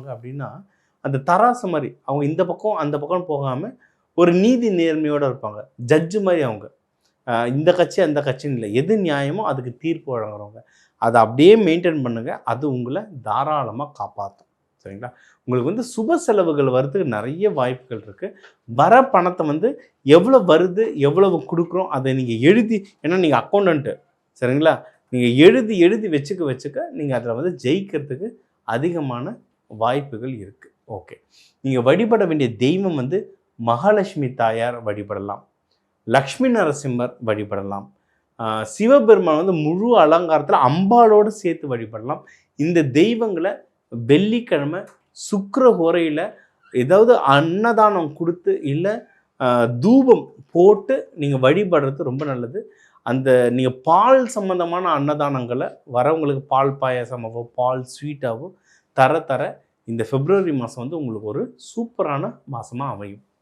இருப்பாங்க அப்படின்னா, அந்த தராசு மாதிரி அவங்க இந்த பக்கம் அந்த பக்கம் போகாமல் ஒரு நீதி நேர்மையோடு இருப்பாங்க. ஜட்ஜு மாதிரி அவங்க. இந்த கட்சி அந்த கட்சின்னு இல்லை, எது நியாயமோ அதுக்கு தீர்ப்பு வழங்குறவங்க. அதை அப்படியே மெயின்டைன் பண்ணுங்கள், அது உங்களை தாராளமாக காப்பாற்றும். சரிங்களா? உங்களுக்கு வந்து சுப செலவுகள் வரதுக்கு நிறைய வாய்ப்புகள் இருக்குது. வர பணத்தை வந்து எவ்வளோ வருது எவ்வளவு கொடுக்குறோம் அதை நீங்கள் எழுதி, ஏன்னா நீங்கள் அக்கௌண்டன்ட்டு, சரிங்களா? நீங்கள் எழுதி எழுதி வச்சுக்க நீங்கள் அதில் வந்து ஜெயிக்கிறதுக்கு அதிகமான வாய்ப்புகள் இருக்குது. ஓகே, நீங்கள் வழிபட வேண்டிய தெய்வம் வந்து மகாலட்சுமி தாயார் வழிபடலாம், லக்ஷ்மி நரசிம்மர் வழிபடலாம், சிவபெருமான் வந்து முழு அலங்காரத்தில் அம்பாளோடு சேர்த்து வழிபடலாம். இந்த தெய்வங்களை வெள்ளிக்கிழமை சுக்கிர ஹோரையில் ஏதாவது அன்னதானம் கொடுத்து இல்லை தூபம் போட்டு நீங்கள் வழிபடுறது ரொம்ப நல்லது. அந்த நீங்கள் பால் சம்பந்தமான அன்னதானங்களை வரவங்களுக்கு பால் பாயாசமாவோ பால் ஸ்வீட்டாவோ தர இந்த பிப்ரவரி மாதம் வந்து உங்களுக்கு ஒரு சூப்பரான மாதமாக அமையும்.